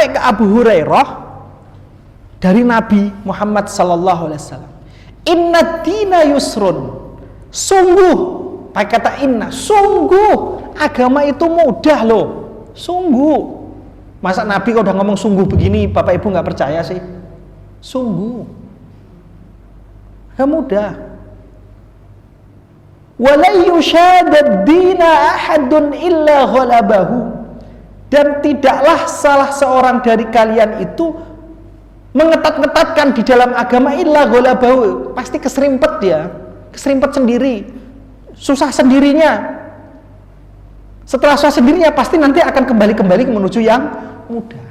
sampai ke Abu Hurairah dari Nabi Muhammad sallallahu alaihi wasallam. Inna dina yusrun. Sungguh, pakai kata inna, sungguh agama itu mudah loh. Sungguh. Masa Nabi kalau udah ngomong sungguh begini, Bapak Ibu nggak percaya sih? Sungguh. Agak mudah. Wala yushadad dina ahadun illa ghalabahu. Dan tidaklah salah seorang dari kalian itu mengetat-ngetatkan di dalam agama illa ghalabahu. Pasti keserimpet dia, keserimpet sendiri, susah sendirinya. Setelah susah sendirinya pasti nanti akan kembali menuju yang mudah.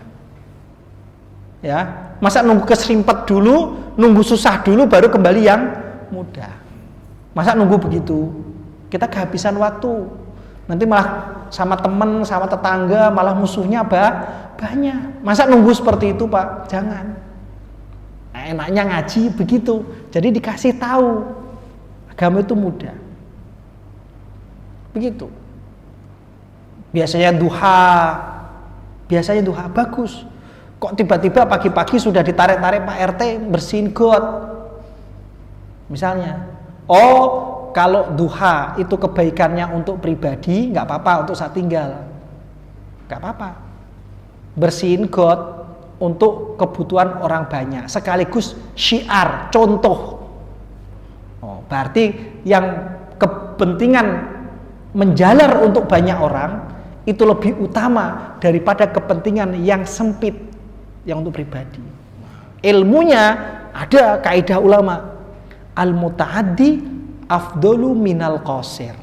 Ya, masa nunggu keserimpet dulu, nunggu susah dulu baru kembali yang mudah. Masa nunggu begitu? Kita kehabisan waktu. Nanti malah sama teman, sama tetangga, malah musuhnya banyak. Masa nunggu seperti itu, Pak? Jangan. Nah, enaknya ngaji begitu. Jadi dikasih tahu agama itu mudah. Begitu. Biasanya duha bagus. Kok tiba-tiba pagi-pagi sudah ditarik-tarik Pak RT bersihin got? Misalnya, kalau duha itu kebaikannya untuk pribadi, nggak apa-apa untuk saat tinggal, nggak apa-apa. Bersihin got untuk kebutuhan orang banyak, sekaligus syiar, contoh. Berarti yang kepentingan menjalar untuk banyak orang itu lebih utama daripada kepentingan yang sempit, yang untuk pribadi. Ilmunya ada kaidah ulama, al-muta'addi afdolu minal qasir.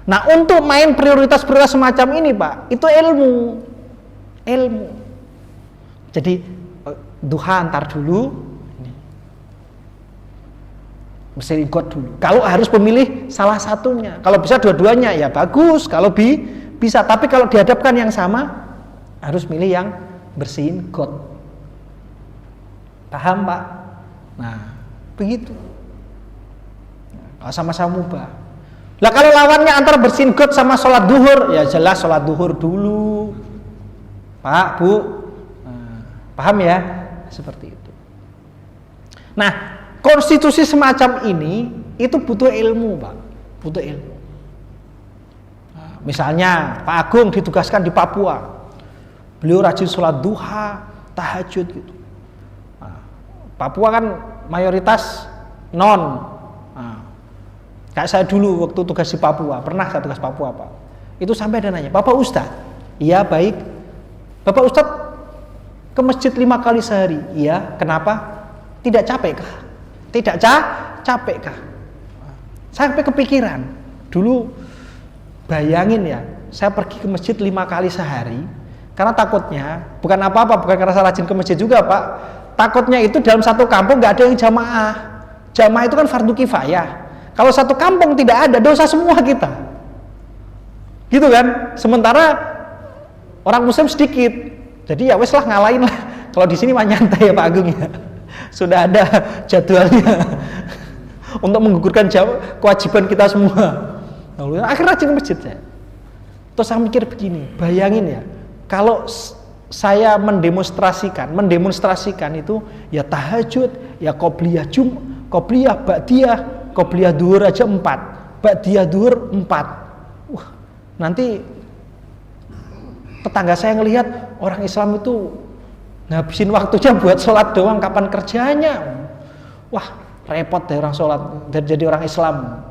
Nah, untuk main prioritas-prioritas semacam ini, Pak, itu ilmu. Jadi duha antar dulu, bersihin got dulu. Kalau harus memilih salah satunya, kalau bisa dua-duanya ya bagus. Kalau bisa, tapi kalau dihadapkan yang sama, harus milih yang bersihin got. Paham, Pak? Nah, begitu. Sama-sama mubah. Lah kalau lawannya antara bersihin got sama sholat duhur, ya jelas sholat duhur dulu, Pak, Bu. Paham ya? Seperti itu. Nah, konstitusi semacam ini itu butuh ilmu, Pak. Butuh ilmu. Nah, misalnya Pak Agung ditugaskan di Papua, beliau rajin sholat duha, tahajud gitu. Nah, Papua kan mayoritas non. Kayak saya dulu waktu tugas di Papua, pernah saya tugas Papua, Pak. Itu sampai ada nanya, Bapak Ustadz? Iya, baik. Bapak Ustadz ke masjid 5 kali sehari. Iya, kenapa? Tidak capek kah? Tidak capek kah? Saya sampai kepikiran. Dulu bayangin ya, saya pergi ke masjid 5 kali sehari, karena takutnya, bukan apa-apa, bukan karena saya rajin ke masjid juga, Pak. Takutnya itu dalam satu kampung nggak ada yang jamaah. Jamaah itu kan fardu kifayah. Kalau satu kampung tidak ada, dosa semua kita. Gitu kan? Sementara orang muslim sedikit. Jadi ya wes lah, ngalahin lah. Kalau di sini mah nyantai ya Pak Agung ya. Sudah ada jadwalnya untuk menggugurkan kewajiban kita semua. Lalu akhirnya rajin ke masjid saya. Terus saya mikir begini, bayangin ya, kalau saya mendemonstrasikan itu ya tahajud, ya qobliyah qobliyah ba'diyah, qobliyah duhur aja 4, ba'diyah duhur 4. Wah, nanti tetangga saya ngelihat orang Islam itu ngabisin waktunya buat sholat doang, kapan kerjanya? Wah, repot deh orang sholat jadi orang Islam.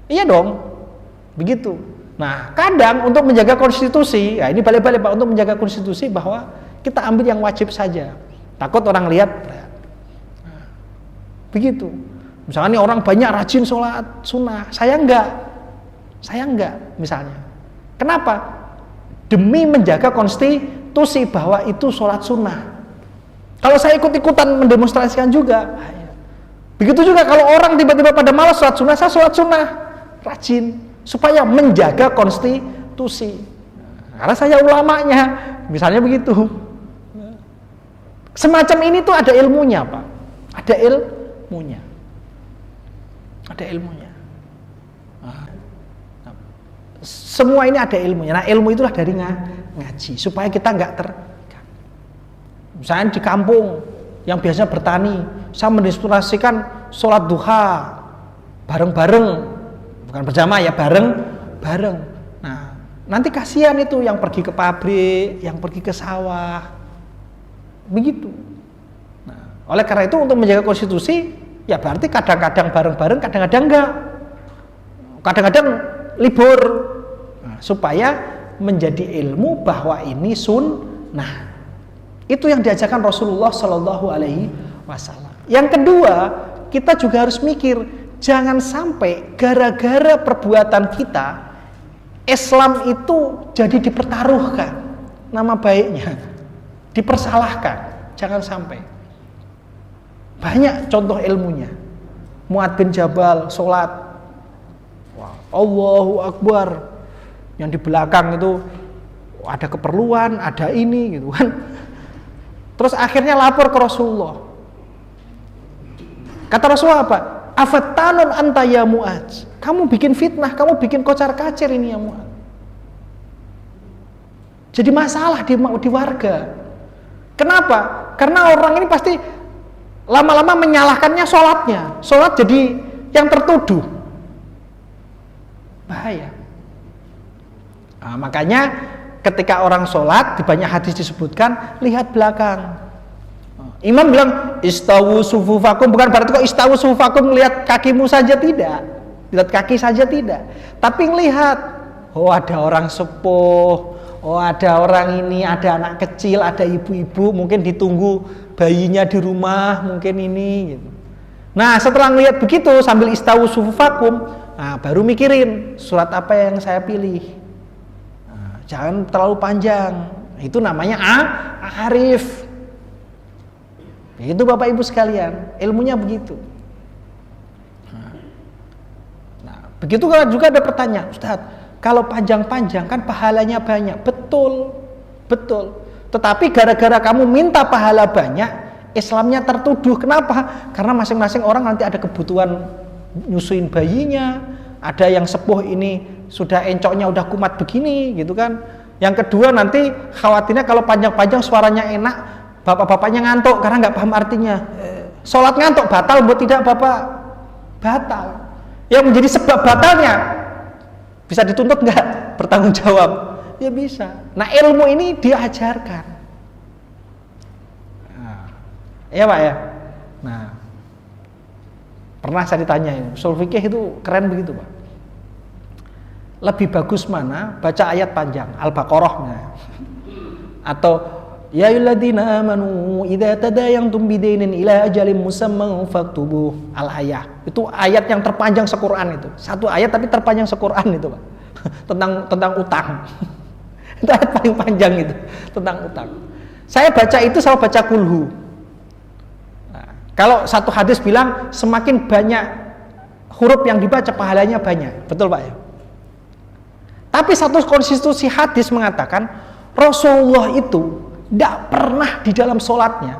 Iya dong, begitu. Nah, kadang untuk menjaga konstitusi, ya ini balik-balik Pak, untuk menjaga konstitusi bahwa kita ambil yang wajib saja. Takut orang lihat. Nah, begitu. Misalnya nih orang banyak rajin sholat sunnah, saya enggak misalnya. Kenapa? Demi menjaga konstitusi bahwa itu sholat sunnah. Kalau saya ikut-ikutan mendemonstrasikan juga, begitu juga kalau orang tiba-tiba pada malas sholat sunnah, saya sholat sunnah, rajin. Supaya menjaga konstitusi. Karena saya ulamanya, misalnya begitu. Semacam ini tuh ada ilmunya, Pak. Ada ilmunya. Semua ini ada ilmunya. Nah, ilmu itulah dari ngaji, supaya kita nggak terganggu. Misalnya di kampung yang biasanya bertani, saya mendiskusikan sholat duha bareng-bareng, bukan berjamaah ya, bareng-bareng. Nah, nanti kasihan itu yang pergi ke pabrik, yang pergi ke sawah, begitu. Nah, oleh karena itu untuk menjaga konstitusi, ya berarti kadang-kadang bareng-bareng, kadang-kadang enggak, kadang-kadang libur, nah, supaya menjadi ilmu bahwa ini sunnah. Itu yang diajarkan Rasulullah Shallallahu Alaihi Wasallam. Yang kedua, kita juga harus mikir, jangan sampai gara-gara perbuatan kita Islam itu jadi dipertaruhkan nama baiknya, dipersalahkan. Jangan sampai. Banyak contoh ilmunya. Mu'adz bin Jabal sholat, wow, Allahu Akbar, yang di belakang itu ada keperluan, ada ini gitu kan. Terus akhirnya lapor ke Rasulullah. Kata Rasulullah apa? Afattanun anta ya Mu'adz. Kamu bikin fitnah, kamu bikin kocar-kacir ini ya Mu'adz. Jadi masalah di warga. Kenapa? Karena orang ini pasti lama-lama menyalahkannya sholatnya. Sholat jadi yang tertuduh. Bahaya. Nah, makanya ketika orang sholat di banyak hadis disebutkan lihat belakang. Imam bilang istawu sufufakum, bukan berarti kok istawu sufufakum lihat kakimu saja, tidak, lihat kaki saja tidak, tapi lihat, oh ada orang sepuh, oh ada orang ini, ada anak kecil, ada ibu-ibu mungkin ditunggu bayinya di rumah mungkin ini gitu. Nah setelah lihat begitu sambil istawu sufufakum, nah baru mikirin surat apa yang saya pilih. Jangan terlalu panjang, itu namanya arif. Begitu Bapak Ibu sekalian, ilmunya begitu. Nah, begitu juga ada pertanyaan, Ustaz, kalau panjang-panjang kan pahalanya banyak. Betul, betul. Tetapi gara-gara kamu minta pahala banyak, Islamnya tertuduh. Kenapa? Karena masing-masing orang nanti ada kebutuhan nyusuin bayinya, ada yang sepuh ini sudah encoknya udah kumat begini gitu kan. Yang kedua nanti khawatirnya kalau panjang-panjang suaranya enak, bapak-bapaknya ngantuk karena nggak paham artinya. Sholat ngantuk batal, buat tidak Bapak? Batal. Yang menjadi sebab batalnya bisa dituntut nggak? Bertanggung jawab? Ya bisa. Nah ilmu ini diajarkan. Nah, ya Pak ya. Nah pernah saya ditanya, ushul fikih itu keren begitu Pak. Lebih bagus mana baca ayat panjang Al-Baqarah atau ya ayyuhalladzina amanu idza tadayantum bidainin ila ajalin musamman faktubuh al-ayah. Itu ayat yang terpanjang se-Qur'an itu. Satu ayat tapi terpanjang se-Qur'an itu, Pak. tentang utang. Itu ayat paling panjang itu tentang utang. Saya baca itu sama baca kulhu. Nah, kalau satu hadis bilang semakin banyak huruf yang dibaca pahalanya banyak. Betul Pak ya? Tapi satu konstitusi hadis mengatakan Rasulullah itu tidak pernah di dalam sholatnya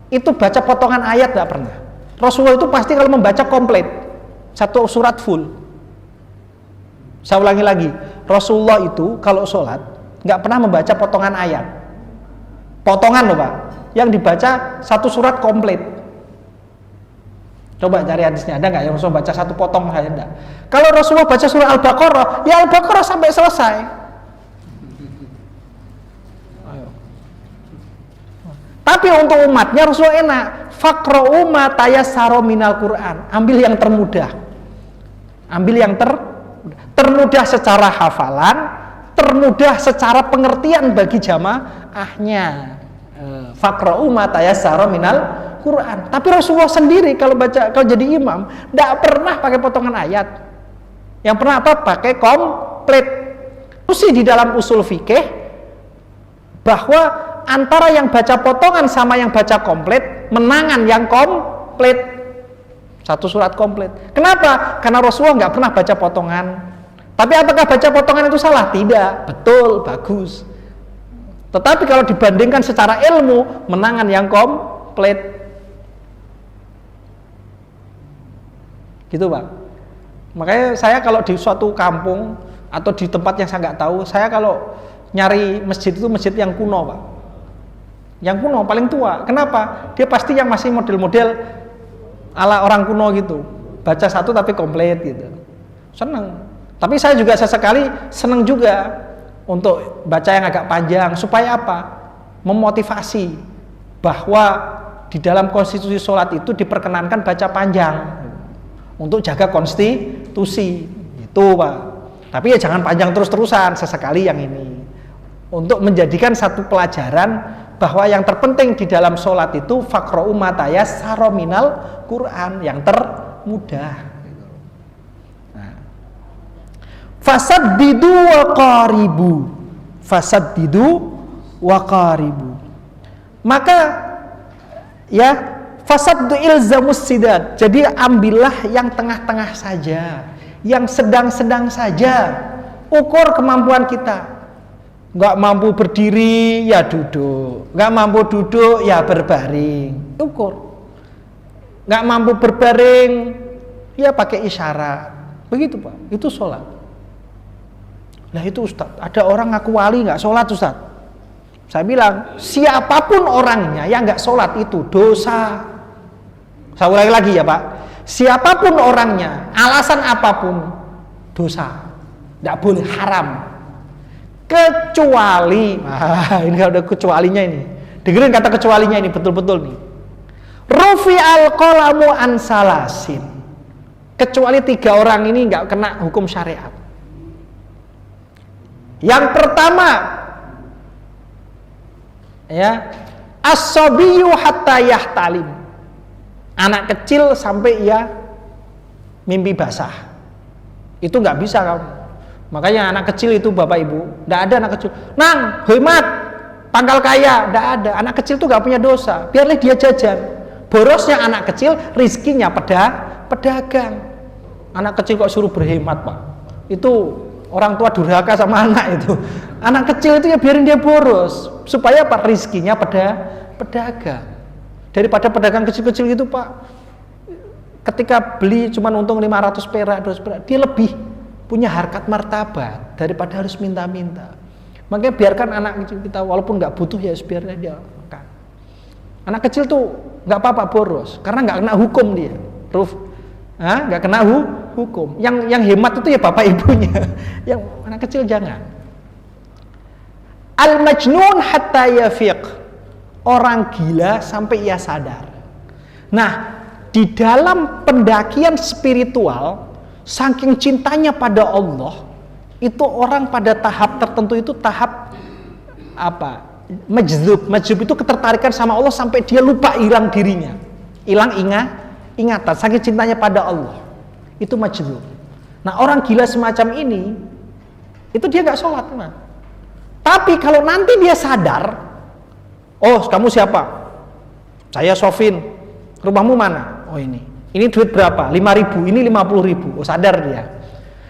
itu baca potongan ayat, tidak pernah. Rasulullah itu pasti kalau membaca komplit satu surat full. Saya ulangi lagi, Rasulullah itu kalau sholat nggak pernah membaca potongan ayat, potongan loh Pak, yang dibaca satu surat komplit. Coba cari hadisnya, ada nggak yang Rasulullah baca satu potong saja? Enggak. Kalau Rasulullah baca surah Al-Baqarah, ya Al-Baqarah sampai selesai. Ayo. Tapi untuk umatnya Rasulullah enak, faqra'u ma tayassara minal Qur'an. Ambil yang termudah. Ambil yang termudah secara hafalan, termudah secara pengertian bagi jamaahnya. Faqra'u ma tayassara minal Quran. Tapi Rasulullah sendiri kalau jadi imam tidak pernah pakai potongan ayat. Yang pernah apa? Pakai komplit. Usul di dalam usul fikih bahwa antara yang baca potongan sama yang baca komplit, menangan yang komplit. Satu surat komplit. Kenapa? Karena Rasulullah nggak pernah baca potongan. Tapi apakah baca potongan itu salah? Tidak. Betul, bagus. Tetapi kalau dibandingkan secara ilmu, menangan yang komplit. Gitu Pak. Makanya saya kalau di suatu kampung atau di tempat yang saya nggak tahu, saya kalau nyari masjid itu masjid yang kuno Pak. Yang kuno paling tua. Kenapa? Dia pasti yang masih model-model ala orang kuno gitu. Baca satu tapi komplit gitu. Seneng. Tapi saya juga sesekali seneng juga untuk baca yang agak panjang. Supaya apa? Memotivasi bahwa di dalam konstitusi sholat itu diperkenankan baca panjang untuk jaga konstitusi. Itu Pak. Tapi ya jangan panjang terus-terusan, sesekali yang ini. Untuk menjadikan satu pelajaran bahwa yang terpenting di dalam sholat itu faqra'u ma tayassara minal Quran, yang termudah. Nah. Fasaddidu wa qaribu. Fasaddidu wa qaribu. Maka ya fasaddu ilzamus sidad. Jadi ambillah yang tengah-tengah saja, yang sedang-sedang saja. Ukur kemampuan kita. Nggak mampu berdiri ya duduk, nggak mampu duduk ya berbaring, ukur. Nggak mampu berbaring ya pakai isyarat, begitu Pak. Itu sholat. Nah itu Ustaz, ada orang ngaku wali nggak sholat Ustaz. Saya bilang siapapun orangnya yang nggak sholat itu dosa. Saya ulangi lagi ya Pak, siapapun orangnya, alasan apapun dosa, nggak boleh, haram. Kecuali, ini ada kecualinya ini. Dengerin kata kecualinya ini betul-betul nih. Rufi al-qalamu an salasin. Kecuali 3 orang ini nggak kena hukum syariat. Yang pertama, ya, as-sabiyyu hatta yahtalim. Anak kecil sampai ia mimpi basah. Itu nggak bisa kamu. Makanya anak kecil itu Bapak Ibu, tidak ada anak kecil. Nang, hemat, pangkal kaya, tidak ada. Anak kecil itu nggak punya dosa. Biarlah dia jajan. Borosnya anak kecil, rizkinya pedagang. Anak kecil kok suruh berhemat Pak? Itu orang tua durhaka sama anak itu. Anak kecil itu ya biarin dia boros, supaya Pak rizkinya pedagang. Daripada pedagang kecil-kecil gitu Pak, ketika beli cuma untung 500 perak, 200 perak, dia lebih punya harkat martabat daripada harus minta-minta. Makanya biarkan anak kecil kita walaupun nggak butuh ya biarnya dia makan. Anak kecil tuh nggak apa-apa boros karena nggak kena hukum dia. Nggak kena hukum. Yang hemat itu ya bapak ibunya. Yang anak kecil jangan. Al majnun hatta yafiq. Orang gila sampai ia sadar. Nah, di dalam pendakian spiritual, saking cintanya pada Allah, itu orang pada tahap tertentu itu tahap apa? Majdzub. Majdzub itu ketertarikan sama Allah sampai dia lupa hilang dirinya, hilang ingatan. Saking cintanya pada Allah, itu majdzub. Nah orang gila semacam ini, itu dia nggak sholat, nah. Tapi kalau nanti dia sadar, oh kamu siapa? Saya Sofin. Rumahmu mana? Oh ini. Ini duit berapa? 5.000, ini 50.000. Oh sadar dia.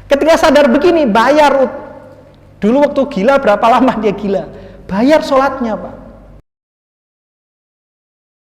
Ketika sadar begini, bayar. Dulu waktu gila berapa lama dia gila? Bayar sholatnya Pak.